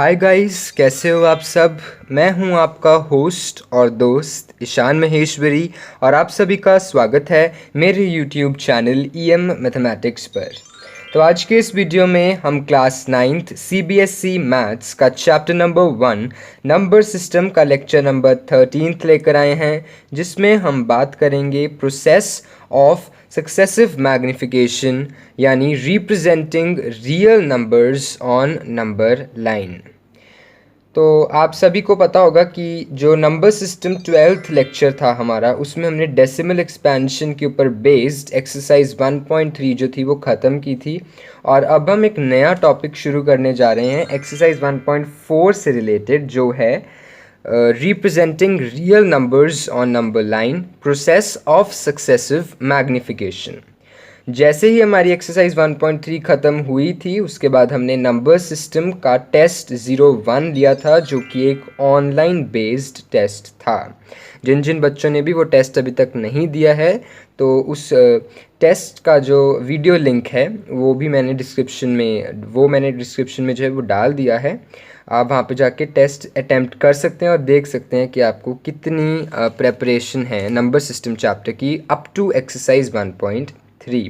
Hi guys, कैसे हो आप सब। मैं हूं आपका होस्ट और दोस्त ईशान महेश्वरी और आप सभी का स्वागत है मेरे यूट्यूब चैनल ईएम मैथमेटिक्स पर। तो आज के इस वीडियो में हम क्लास 9th सीबीएसई मैथ्स का चैप्टर नंबर 1 नंबर सिस्टम का लेक्चर नंबर 13 लेकर आए हैं, जिसमें हम बात करेंगे प्रोसेस ऑफ सक्सेसिव मैग्निफिकेशन यानी representing real numbers on number line. तो आप सभी को पता होगा कि जो नंबर सिस्टम 12th लेक्चर था हमारा, उसमें हमने डेसिमल एक्सपेंशन के ऊपर बेस्ड एक्सरसाइज 1.3 जो थी वो ख़त्म की थी। और अब हम एक नया टॉपिक शुरू करने जा रहे हैं एक्सरसाइज 1.4 से रिलेटेड, जो है representing real numbers on number line, process of successive magnification. जैसे ही हमारी एक्सरसाइज 1.3 ख़त्म हुई थी, उसके बाद हमने नंबर सिस्टम का टेस्ट 01 लिया था, जो कि एक ऑनलाइन बेस्ड टेस्ट था। जिन जिन बच्चों ने भी वो टेस्ट अभी तक नहीं दिया है, तो उस टेस्ट का जो वीडियो लिंक है मैंने डिस्क्रिप्शन में जो है वो डाल दिया है। आप वहाँ पे जाके टेस्ट अटेम्प्ट कर सकते हैं और देख सकते हैं कि आपको कितनी प्रेपरेशन है नंबर सिस्टम चैप्टर की अप टू एक्सरसाइज 1.3।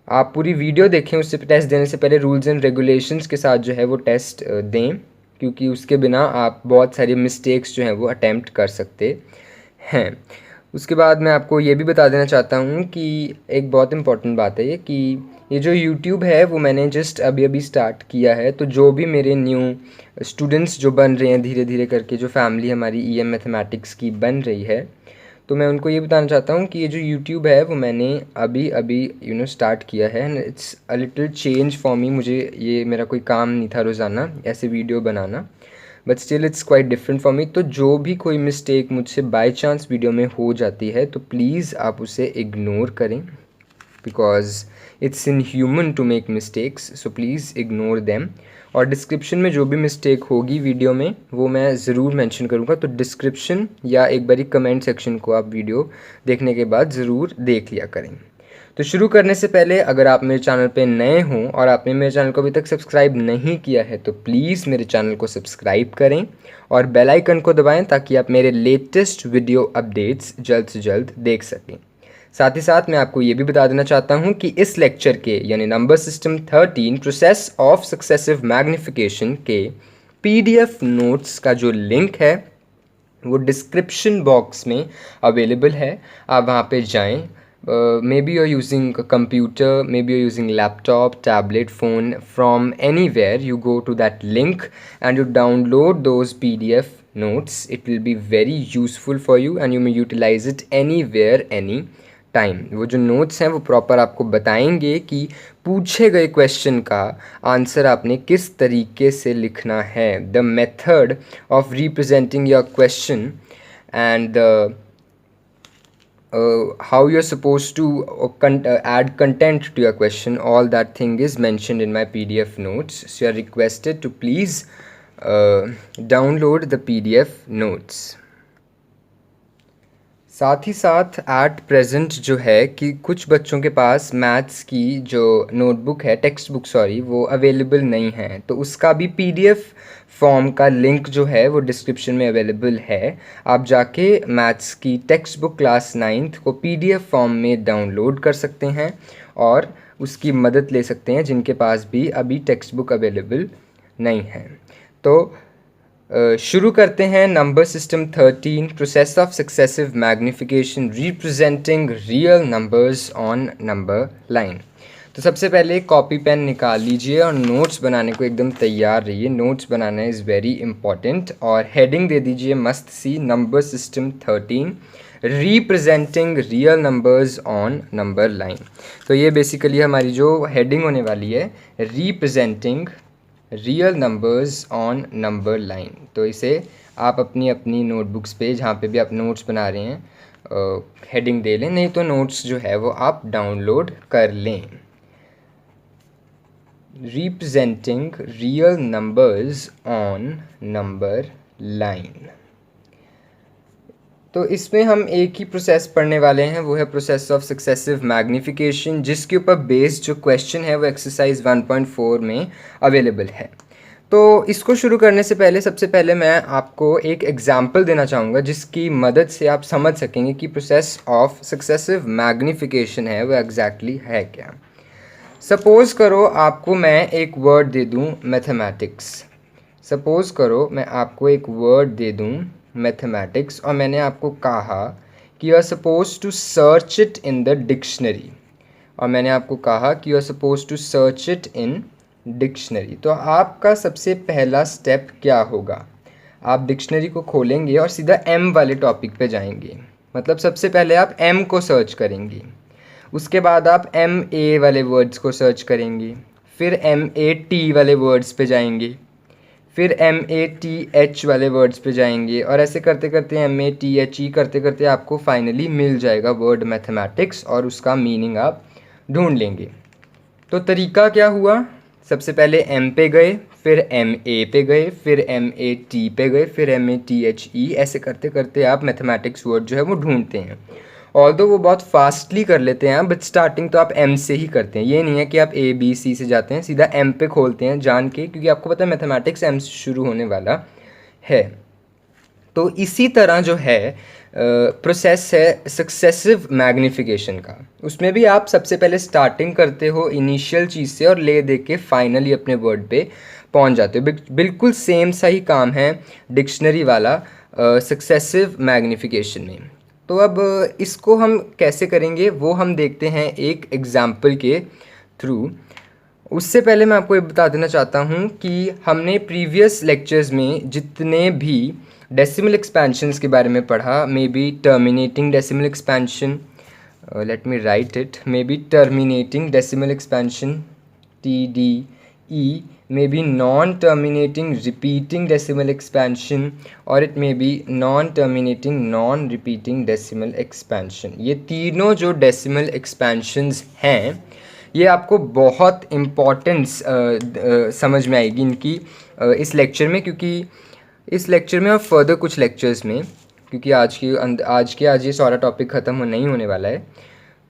आप पूरी वीडियो देखें, उससे टेस्ट देने से पहले रूल्स एंड रेगुलेशंस के साथ जो है वो टेस्ट दें, क्योंकि उसके बिना आप बहुत सारी मिस्टेक्स जो हैं वो अटेम्प्ट कर सकते हैं। उसके बाद मैं आपको ये भी बता देना चाहता हूँ कि एक बहुत इम्पॉर्टेंट बात है ये कि ये जो YouTube है वो मैंने जस्ट अभी अभी स्टार्ट किया है। तो जो भी मेरे न्यू स्टूडेंट्स जो बन रहे हैं धीरे धीरे करके, जो फैमिली हमारी ईएम मैथमेटिक्स की बन रही है, तो मैं उनको ये बताना चाहता हूँ कि ये जो YouTube है वो मैंने अभी अभी स्टार्ट किया है and it's a little change for me. मुझे ये मेरा कोई काम नहीं था रोज़ाना ऐसे video banana, but still it's quite different for me. तो जो भी कोई मिस्टेक मुझसे बाय चांस वीडियो में हो जाती है, तो प्लीज़ आप उसे इग्नोर करें, because it's in human to make mistakes, so please ignore them. और डिस्क्रिप्शन में जो भी मिस्टेक होगी वीडियो में वो मैं ज़रूर मेंशन करूँगा, तो डिस्क्रिप्शन या एक बारी कमेंट सेक्शन को आप वीडियो देखने के बाद ज़रूर देख लिया करें। तो शुरू करने से पहले, अगर आप मेरे चैनल पे नए हों और आपने मेरे चैनल को अभी तक सब्सक्राइब नहीं किया है, तो प्लीज़ मेरे चैनल को सब्सक्राइब करें और बेल आइकन को दबाएं, ताकि आप मेरे लेटेस्ट वीडियो अपडेट्स जल्द से जल्द देख सकें। साथ ही साथ मैं आपको ये भी बता देना चाहता हूँ कि इस लेक्चर के यानी number system 13 process of successive magnification के PDF नोट्स का जो लिंक है वो डिस्क्रिप्शन बॉक्स में अवेलेबल है। आप वहाँ पे जाएं। Maybe you're using a computer, maybe you're using laptop, tablet, phone, from anywhere. You go to that link and you download those PDF notes. It will be very useful for you and you may utilize it anywhere, any time. वो जो notes हैं वो proper आपको बताएंगे कि पूछे गए question का आंसर आपने किस तरीके से लिखना है, the method of representing your question and how you're supposed to add content to your question. All that thing is mentioned in my PDF notes, so you are requested to please download the PDF notes. साथ ही साथ at present जो है कि कुछ बच्चों के पास maths की जो नोटबुक है, टेक्स्ट बुक सॉरी, वो अवेलेबल नहीं है, तो उसका भी PDF फॉर्म का लिंक जो है वो डिस्क्रिप्शन में अवेलेबल है। आप जाके मैथ्स की टेक्स्ट बुक क्लास 9th को PDF फॉर्म में डाउनलोड कर सकते हैं और उसकी मदद ले सकते हैं, जिनके पास भी अभी टेक्स्ट बुक अवेलेबल नहीं है। तो शुरू करते हैं number system 13 process of successive magnification representing real numbers on number line. तो सबसे पहले कॉपी पेन निकाल लीजिए और नोट्स बनाने को एकदम तैयार रहिए। नोट्स बनाना इज़ वेरी इंपॉर्टेंट और हेडिंग दे दीजिए मस्त सी, number system 13 representing real numbers on number line. तो ये बेसिकली हमारी जो हेडिंग होने वाली है, representing real numbers on number line. तो इसे आप अपनी अपनी नोटबुक्स पे, जहाँ पे भी आप नोट्स बना रहे हैं, हेडिंग दे लें, नहीं तो नोट्स जो है वो आप डाउनलोड कर लें। Representing real numbers on number line. तो इसमें हम एक ही प्रोसेस पढ़ने वाले हैं, वो है प्रोसेस ऑफ सक्सेसिव मैग्निफिकेशन, जिसके ऊपर बेस्ड जो क्वेश्चन है वो एक्सरसाइज 1.4 में अवेलेबल है। तो इसको शुरू करने से पहले सबसे पहले मैं आपको एक एग्जांपल देना चाहूँगा जिसकी मदद से आप समझ सकेंगे कि प्रोसेस ऑफ सक्सेसिव मैग्नीफिकेशन है वो एग्जैक्टली है क्या। सपोज़ करो आपको मैं एक वर्ड दे दूँ मैथमेटिक्स। सपोज़ करो मैं आपको एक वर्ड दे दूँ मैथमेटिक्स और मैंने आपको कहा कि you are suppose to search it in the dictionary, और मैंने आपको कहा कि you are suppose to search it in dictionary. तो आपका सबसे पहला स्टेप क्या होगा? आप डिक्शनरी को खोलेंगे और सीधा एम वाले टॉपिक पे जाएंगे। मतलब सबसे पहले आप एम को सर्च करेंगे, उसके बाद आप एम ए वाले वर्ड्स को सर्च करेंगे, फिर एम ए टी वाले वर्ड्स पे जाएंगे, फिर एम ए टी एच वाले वर्ड्स पे जाएंगे, और ऐसे करते करते M A T H E करते करते आपको फाइनली मिल जाएगा वर्ड मैथमेटिक्स और उसका मीनिंग आप ढूंढ लेंगे। तो तरीका क्या हुआ? सबसे पहले एम पे गए, फिर एम ए पे गए, फिर एम ए टी पे गए, फिर M A T H E, ऐसे करते करते आप मैथमेटिक्स वर्ड जो है वो ढूंढते हैं। ऑल्दो वो बहुत फास्टली कर लेते हैं बट स्टार्टिंग तो आप एम से ही करते हैं। ये नहीं है कि आप ए बी सी से जाते हैं, सीधा एम पे खोलते हैं जान के, क्योंकि आपको पता है मैथमेटिक्स एम से शुरू होने वाला है। तो इसी तरह जो है प्रोसेस है सक्सेसिव मैग्नीफिकेशन का, उसमें भी आप सबसे पहले स्टार्टिंग करते हो इनिशियल चीज़ से और ले दे के फाइनली अपने वर्ड पे पहुंच जाते हो। बिल्कुल सेम सा ही काम है डिक्शनरी वाला सक्सेसिव मैग्नीफिकेशन में। तो अब इसको हम कैसे करेंगे वो हम देखते हैं एक एग्जाम्पल के थ्रू। उससे पहले मैं आपको ये बता देना चाहता हूँ कि हमने प्रीवियस लेक्चर्स में जितने भी डेसिमल एक्सपेंशंस के बारे में पढ़ा, may be terminating decimal expansion, let me right it, may be terminating decimal expansion TDE, may be non-terminating repeating decimal expansion, और it may be non-terminating non-repeating decimal expansion। ये तीनों जो decimal expansions हैं ये आपको बहुत इम्पोर्टेंस समझ में आएगी इनकी इस लेक्चर में, क्योंकि इस लेक्चर में और फर्दर कुछ लेक्चर्स में, क्योंकि आज ये सारा टॉपिक ख़त्म नहीं होने वाला है,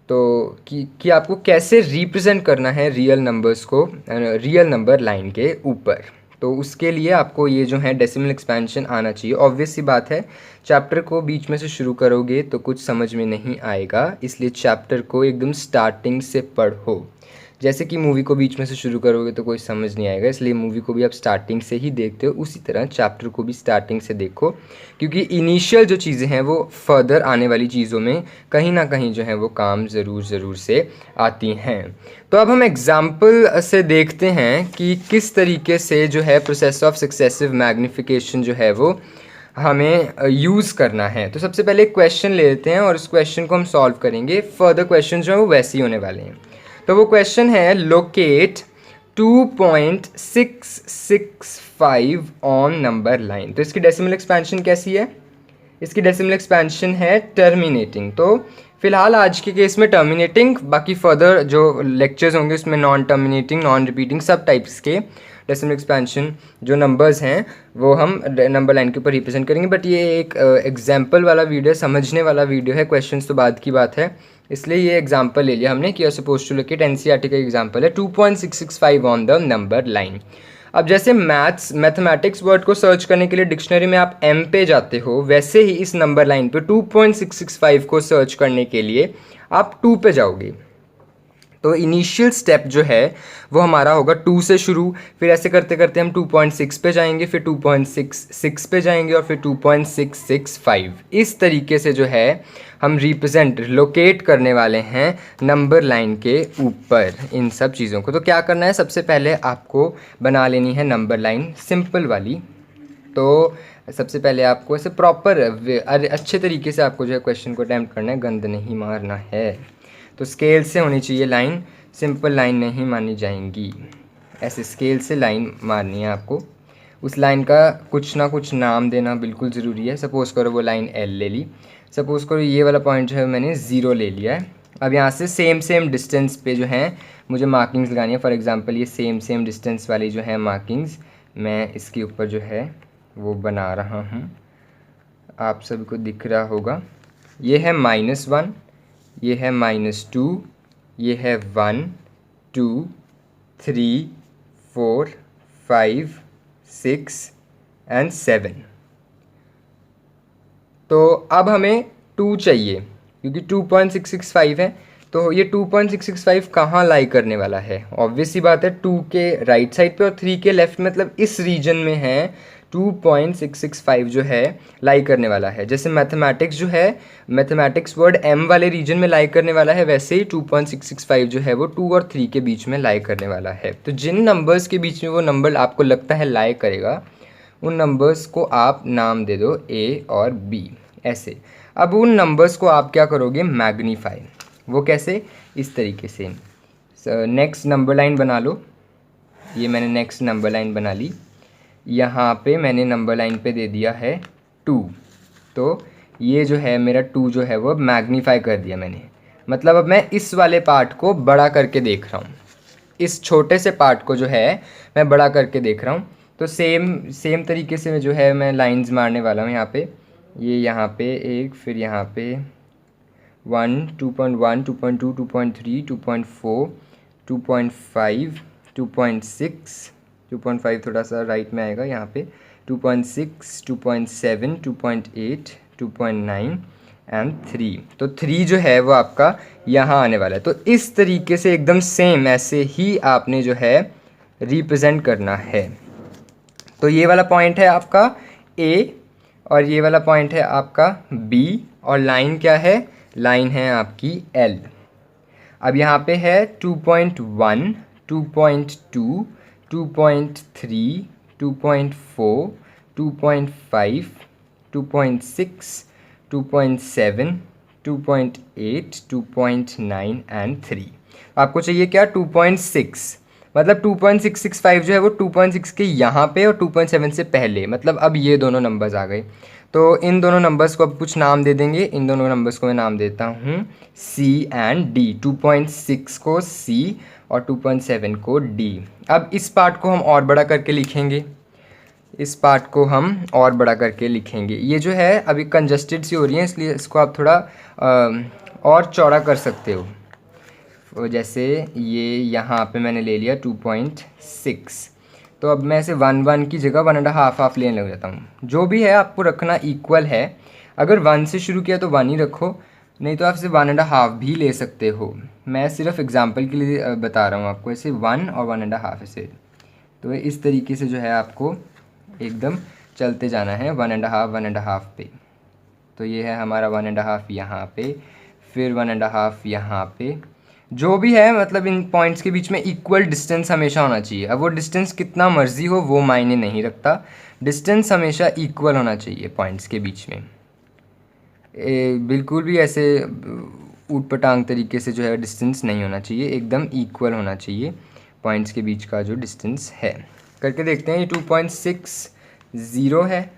तो कि आपको कैसे रिप्रेजेंट करना है रियल नंबर्स को रियल नंबर लाइन के ऊपर। तो उसके लिए आपको ये जो है डेसिमल एक्सपेंशन आना चाहिए। ऑब्वियस सी बात है, चैप्टर को बीच में से शुरू करोगे तो कुछ समझ में नहीं आएगा, इसलिए चैप्टर को एकदम स्टार्टिंग से पढ़ो। जैसे कि मूवी को बीच में से शुरू करोगे तो कोई समझ नहीं आएगा, इसलिए मूवी को भी आप स्टार्टिंग से ही देखते हो, उसी तरह चैप्टर को भी स्टार्टिंग से देखो, क्योंकि इनिशियल जो चीज़ें हैं वो फर्दर आने वाली चीज़ों में कहीं ना कहीं जो है वो काम ज़रूर से आती हैं। तो अब हम एग्जाम्पल से देखते हैं कि किस तरीके से जो है प्रोसेस ऑफ सक्सेसिव मैग्नीफिकेशन जो है वो हमें यूज़ करना है। तो सबसे पहले एक क्वेश्चन ले लेते हैं और इस क्वेश्चन को हम सॉल्व करेंगे। फर्दर क्वेश्चन जो है वो वैसे ही होने वाले हैं। तो वो क्वेश्चन है लोकेट 2.665 ऑन नंबर लाइन। तो इसकी डेसिमल एक्सपेंशन कैसी है? इसकी डेसिमल एक्सपेंशन है टर्मिनेटिंग। तो फिलहाल आज के केस में टर्मिनेटिंग, बाकी फर्दर जो लेक्चर्स होंगे उसमें नॉन टर्मिनेटिंग नॉन रिपीटिंग सब टाइप्स के डेसिमल एक्सपेंशन जो नंबर्स हैं वो हम नंबर लाइन के ऊपर रिप्रेजेंट करेंगे। बट ये एक एग्जाम्पल वाला वीडियो है, समझने वाला वीडियो है, क्वेश्चंस तो बाद की बात है, इसलिए ये एग्जाम्पल ले लिया हमने कि are suppose to locate. NCERT का एग्जाम्पल है 2.665 ऑन द नंबर लाइन। अब जैसे मैथमेटिक्स वर्ड को सर्च करने के लिए डिक्शनरी में आप एम पे जाते हो, वैसे ही इस नंबर लाइन पे 2.665 को सर्च करने के लिए आप 2 पे जाओगे। तो इनिशियल स्टेप जो है वो हमारा होगा 2 से शुरू, फिर ऐसे करते करते हम 2.6 पे जाएंगे, फिर 2.66 पे जाएंगे और फिर 2.665। इस तरीके से जो है हम रिप्रेजेंट लोकेट करने वाले हैं नंबर लाइन के ऊपर इन सब चीज़ों को। तो क्या करना है, सबसे पहले आपको बना लेनी है नंबर लाइन सिंपल वाली। तो सबसे पहले आपको ऐसे प्रॉपर अच्छे तरीके से आपको जो है क्वेश्चन को अटैम्प्ट करना है, गंद नहीं मारना है। तो स्केल से होनी चाहिए लाइन, सिंपल लाइन नहीं मानी जाएंगी, ऐसे स्केल से लाइन मारनी है आपको। उस लाइन का कुछ ना कुछ नाम देना बिल्कुल ज़रूरी है। सपोज़ करो वो लाइन L ले ली, सपोज़ करो ये वाला पॉइंट जो है मैंने 0 ले लिया है। अब यहाँ से सेम डिस्टेंस पे जो है मुझे मार्किंग्स लगानी है। फॉर एग्जांपल ये सेम डिस्टेंस वाली जो है मार्किंग्स मैं इसके ऊपर जो है वो बना रहा हूँ, आप सभी को दिख रहा होगा। ये है -1, ये है -2, ये है 1 2 3 4 5 6 एंड 7। तो अब हमें 2 चाहिए क्योंकि 2.665 है। तो ये 2.665 कहाँ लाई करने वाला है? ऑब्वियस सी बात है 2 के राइट साइड पे और 3 के लेफ्ट, मतलब इस रीजन में है 2.665 जो है लाई करने वाला है। जैसे मैथमेटिक्स जो है, मैथमेटिक्स वर्ड m वाले रीजन में लाई करने वाला है, वैसे ही 2.665 जो है वो 2 और 3 के बीच में लाई करने वाला है। तो जिन नंबर्स के बीच में वो नंबर आपको लगता है लाई करेगा, उन नंबर्स को आप नाम दे दो a और b ऐसे। अब उन नंबर्स को आप क्या करोगे? मैग्नीफाई। वो कैसे? इस तरीके से। नेक्स्ट नंबर लाइन बना लो। ये मैंने नेक्स्ट नंबर लाइन बना ली। यहाँ पे मैंने नंबर लाइन पे दे दिया है 2। तो ये जो है मेरा 2 जो है वो मैग्नीफाई कर दिया मैंने। मतलब अब मैं इस वाले पार्ट को बड़ा करके देख रहा हूँ, इस छोटे से पार्ट को जो है मैं बड़ा करके देख रहा हूँ। तो सेम तरीके से मैं जो है मैं लाइंस मारने वाला हूँ यहाँ पे। ये यहाँ पे एक, फिर यहाँ पे 1, 2.1, 2.2, 2.3, 2.4, 2.5, 2.6, 2.5 थोड़ा सा राइट में आएगा यहाँ पे, 2.6, 2.7, 2.8, 2.9 एंड 3। तो 3 जो है वो आपका यहाँ आने वाला है। तो इस तरीके से एकदम सेम ऐसे ही आपने जो है रिप्रेजेंट करना है। तो ये वाला पॉइंट है आपका A और ये वाला पॉइंट है आपका B और लाइन क्या है? लाइन है आपकी L। अब यहाँ पे है 2.1, 2.2, 2.3, 2.4, 2.5, 2.6, 2.7, 2.8, 2.9 एंड 3। आपको चाहिए क्या? 2.6। मतलब 2.665 जो है वो 2.6 के यहाँ पे और 2.7 से पहले, मतलब अब ये दोनों नंबर्स आ गए। तो इन दोनों नंबर्स को अब कुछ नाम दे देंगे। इन दोनों नंबर्स को मैं नाम देता हूँ C एंड D। 2.6 को C और 2.7 को D। अब इस पार्ट को हम और बड़ा करके लिखेंगे, इस पार्ट को हम और बड़ा करके लिखेंगे। ये जो है अभी कंजस्टेड सी हो रही है, इसलिए इसको आप थोड़ा और चौड़ा कर सकते हो। जैसे ये यहाँ पे मैंने ले लिया 2.6, तो अब मैं इसे 1 की जगह 1.5 लेने लग जाता हूँ। जो भी है आपको रखना इक्वल है। अगर 1 से शुरू किया तो 1 ही रखो, नहीं तो आप इसे 1.5 भी ले सकते हो। मैं सिर्फ एग्जांपल के लिए बता रहा हूँ आपको, ऐसे 1 और 1.5 ऐसे। तो इस तरीके से जो है आपको एकदम चलते जाना है 1.5 पे। तो ये है हमारा 1.5 यहाँ पे, फिर 1.5 यहाँ पे। जो भी है मतलब इन पॉइंट्स के बीच में इक्वल डिस्टेंस हमेशा होना चाहिए। अब वो डिस्टेंस कितना मर्जी हो वो मायने नहीं रखता, डिस्टेंस हमेशा इक्वल होना चाहिए पॉइंट्स के बीच में। बिल्कुल भी ऐसे ऊट पटांग तरीके से जो है डिस्टेंस नहीं होना चाहिए, एकदम इक्वल होना चाहिए पॉइंट्स के बीच का जो डिस्टेंस है। करके देखते हैं। ये 2.60 है,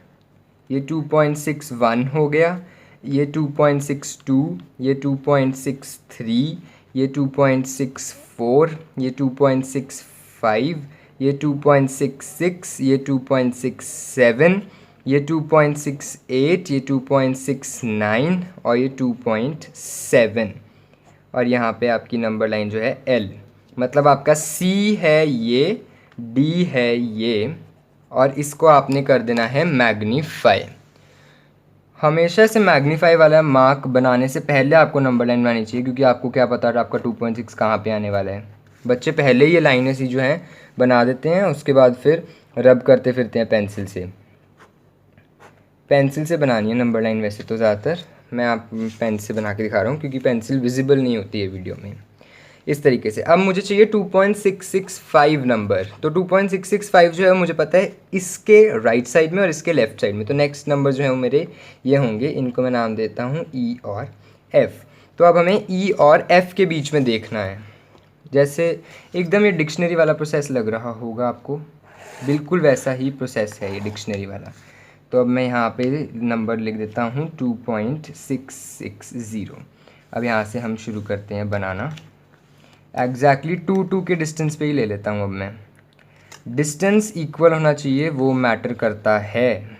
ये 2.61 हो गया, ये 2.62, ये 2.63, ये 2.64, ये 2.65, ये 2.66, ये 2.67, ये 2.68, ये 2.69 और ये 2.7। और यहाँ पे आपकी नंबर लाइन जो है L। मतलब आपका C है ये, D है ये, और इसको आपने कर देना है मैग्नीफाई। हमेशा से मैग्नीफाई वाला मार्क बनाने से पहले आपको नंबर लाइन बनानी चाहिए, क्योंकि आपको क्या पता आपका 2.6 कहाँ पे आने वाला है। बच्चे पहले ये लाइनें सी जो हैं बना देते हैं, उसके बाद फिर रब करते फिरते हैं पेंसिल से। पेंसिल से बनानी है नंबर लाइन वैसे तो ज़्यादातर, मैं आप पेन से बना के दिखा रहा हूँ क्योंकि पेंसिल विजिबल नहीं होती है वीडियो में। इस तरीके से अब मुझे चाहिए 2.665 नंबर। तो 2.665 जो है मुझे पता है इसके राइट साइड में और इसके लेफ्ट साइड में। तो नेक्स्ट नंबर जो है वो मेरे ये होंगे, इनको मैं नाम देता हूँ E और F। तो अब हमें E और F के बीच में देखना है। जैसे एकदम ये डिक्शनरी वाला प्रोसेस लग रहा होगा आपको, बिल्कुल वैसा ही प्रोसेस है ये डिक्शनरी वाला। तो अब मैं यहाँ पे नंबर लिख देता हूँ 2.660। अब यहाँ से हम शुरू करते हैं बनाना। एग्जैक्टली 2 के डिस्टेंस पे ही ले लेता हूँ अब मैं। डिस्टेंस इक्वल होना चाहिए, वो मैटर करता है।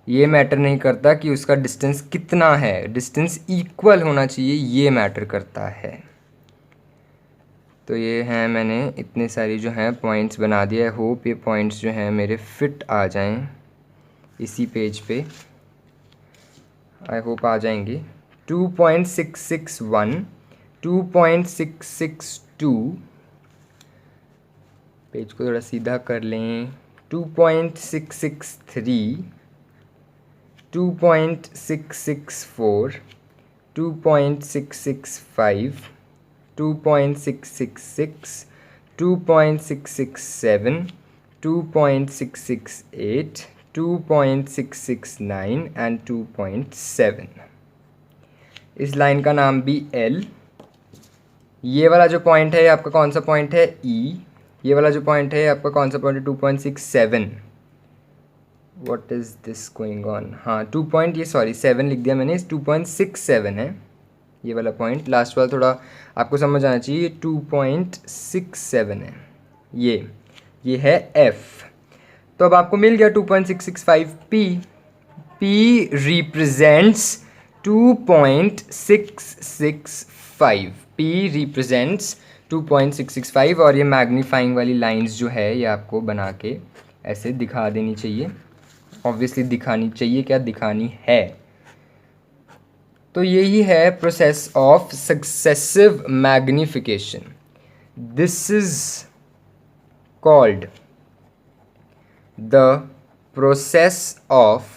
ये मैटर नहीं करता कि उसका डिस्टेंस कितना है, डिस्टेंस इक्वल होना चाहिए, ये मैटर करता है। तो ये हैं, मैंने इतने सारी जो हैं पॉइंट्स बना दिए। आई होप ये पॉइंट्स जो हैं मेरे फिट आ जाएं इसी पेज पे, आई होप आ जाएंगी। 2.661, 2.662, पेज को थोड़ा सीधा कर लें, 2.663, 2.664, 2.665, 2.666, 2.667, 2.668, 2.669 एंड 2.7। इस लाइन का नाम भी L। ये वाला जो पॉइंट है ये आपका कौन सा पॉइंट है? E। ये वाला जो पॉइंट है आपका कौन सा पॉइंट है? 2.67। What is this going on? हाँ 7 लिख दिया मैंने, 2.67 है ये वाला पॉइंट। लास्ट वाला थोड़ा आपको समझ आना चाहिए, 2.67 है ये है F। तो अब आपको मिल गया 2.665 P। P represents 2.665, P represents 2.665। और ये मैग्नीफाइंग वाली लाइंस जो है ये आपको बना के ऐसे दिखा देनी चाहिए। ऑब्वियसली दिखानी चाहिए, क्या दिखानी है। तो यही है process of successive magnification. This is called the process of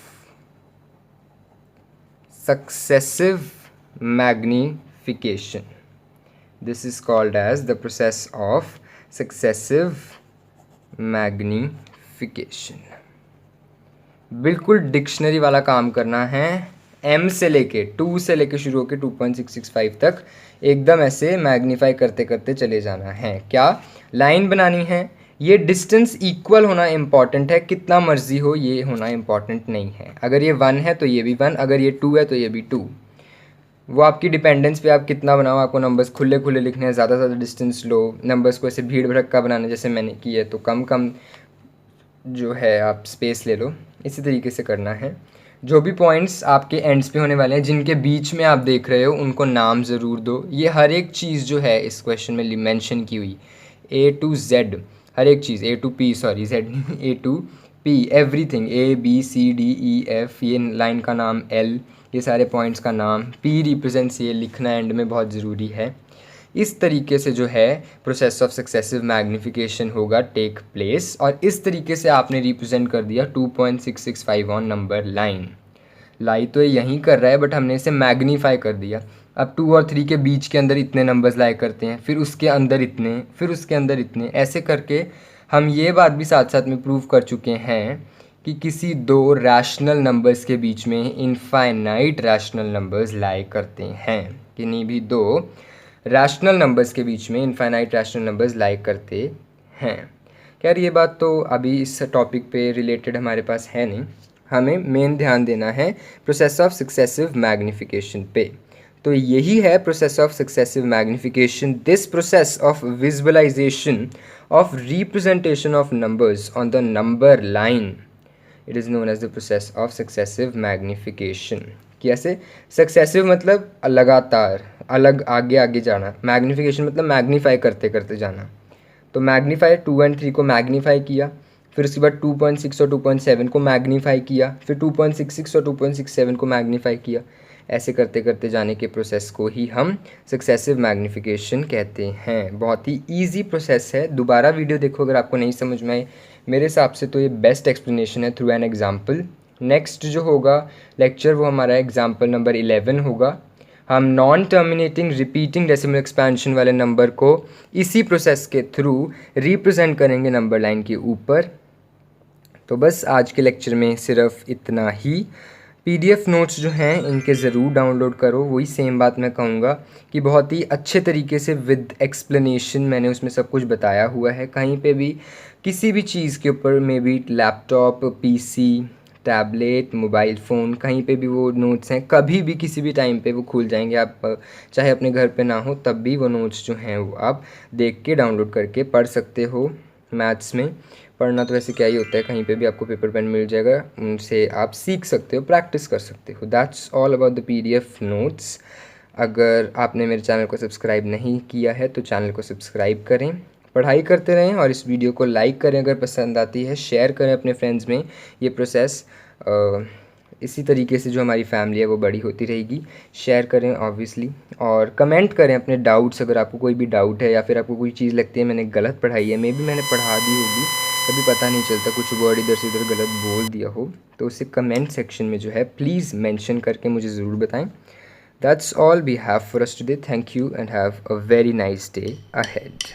successive magnification. This is called as the process of successive magnification। बिल्कुल डिक्शनरी वाला काम करना है। M से लेके 2 से लेके शुरू होके 2.665 तक एकदम ऐसे मैग्नीफाई करते करते चले जाना है। क्या लाइन बनानी है? ये डिस्टेंस इक्वल होना इम्पॉर्टेंट है, कितना मर्जी हो ये होना इम्पॉर्टेंट नहीं है। अगर ये 1 है तो ये भी 1, अगर ये 2 है तो ये भी 2। वो आपकी डिपेंडेंस पे आप कितना बनाओ। आपको नंबर्स खुले खुले लिखने हैं, ज़्यादा डिस्टेंस लो। नंबर्स को ऐसे भीड़ भड़क्का बनाना जैसे मैंने की है तो कम कम जो है आप स्पेस ले लो। इसी तरीके से करना है। जो भी पॉइंट्स आपके एंड्स पे होने वाले हैं, जिनके बीच में आप देख रहे हो, उनको नाम ज़रूर दो। ये हर एक चीज़ जो है इस क्वेश्चन में मेंशन की हुई, A to Z, हर एक चीज़, A to P, sorry Z नहीं, A to P, everything, A B C D E F, ये लाइन का नाम L, ये सारे पॉइंट्स का नाम। P रिप्रेजेंट्स, ये लिखना एंड में बहुत ज़रूरी है। इस तरीके से जो है प्रोसेस ऑफ सक्सेसिव मैग्निफिकेशन होगा टेक प्लेस। और इस तरीके से आपने रिप्रेजेंट कर दिया 2.665 ऑन नंबर लाइन। लाई तो यहीं कर रहा है बट हमने इसे मैग्नीफाई कर दिया। अब 2 और 3 के बीच के अंदर इतने नंबर्स लाए करते हैं, फिर उसके अंदर इतने, फिर उसके अंदर इतने, ऐसे करके हम ये बात भी साथ साथ में प्रूव कर चुके हैं कि किसी दो रैशनल नंबर्स के बीच में इनफाइनाइट रैशनल नंबर्स लाए करते हैं। किन्हीं भी दो रैशनल नंबर्स के बीच में इनफाइनाइट रैशनल नंबर्स लाई करते हैं। खैर ये बात तो अभी इस टॉपिक पे रिलेटेड हमारे पास है नहीं, हमें मेन ध्यान देना है प्रोसेस ऑफ सक्सेसिव मैग्निफिकेशन पे। तो यही है process of successive magnification. This process of visualisation of representation of numbers on the number line, it is known as the process of successive magnification. कैसे? सक्सेसिव मतलब लगातार, अलग आगे आगे जाना। मैग्निफिकेशन मतलब मैग्नीफाई करते करते जाना। तो मैग्नीफाई 2 और 3 को मैग्नीफाई किया, फिर उसके बाद 2.6 और 2.7 को मैग्नीफाई किया, फिर 2.66 और 2.67 को मैग्नीफाई किया। ऐसे करते करते जाने के प्रोसेस को ही हम सक्सेसिव मैग्निफिकेशन कहते हैं। बहुत ही ईजी प्रोसेस है। दोबारा वीडियो देखो अगर आपको नहीं समझ में आए। मेरे हिसाब से तो ये बेस्ट एक्सप्लेनेशन है थ्रू एन एग्जाम्पल। नेक्स्ट जो होगा लेक्चर वो हमारा एग्जाम्पल नंबर 11 होगा। हम non terminating repeating decimal expansion वाले नंबर को इसी प्रोसेस के थ्रू रिप्रेजेंट करेंगे नंबर लाइन के ऊपर। तो बस आज के लेक्चर में सिर्फ इतना ही। PDF नोट्स जो हैं इनके ज़रूर डाउनलोड करो। वही सेम बात मैं कहूँगा कि बहुत ही अच्छे तरीके से विद एक्सप्लेनेशन मैंने उसमें सब कुछ बताया हुआ है। कहीं पे भी किसी भी चीज़ के ऊपर, may be laptop, PC, tablet, mobile phone, कहीं पे भी वो नोट्स हैं, कभी भी किसी भी टाइम पे वो खुल जाएंगे। आप चाहे अपने घर पे ना हो तब भी वो नोट्स जो हैं वो आप देख के डाउनलोड करके पढ़ सकते हो। मैथ्स में पढ़ना तो वैसे क्या ही होता है, कहीं पे भी आपको पेपर पेन मिल जाएगा, उनसे आप सीख सकते हो, प्रैक्टिस कर सकते हो। That's all about the PDF notes. अगर आपने मेरे चैनल को सब्सक्राइब नहीं किया है तो चैनल को सब्सक्राइब करें, पढ़ाई करते रहें और इस वीडियो को लाइक करें अगर पसंद आती है, शेयर करें अपने फ्रेंड्स में। ये प्रोसेस इसी तरीके से जो हमारी फैमिली है वो बड़ी होती रहेगी। शेयर करें ऑब्वियसली, और कमेंट करें अपने डाउट्स। अगर आपको कोई भी डाउट है या फिर आपको कोई चीज़ लगती है मैंने गलत पढ़ाई है, मे बी मैंने पढ़ा दी होगी, कभी पता नहीं चलता, कुछ वर्ड इधर से उधर गलत बोल दिया हो, तो उसे कमेंट सेक्शन में जो है प्लीज़ मेंशन करके मुझे ज़रूर बताएं। That's all we have for us today. Thank you and have a very nice day ahead.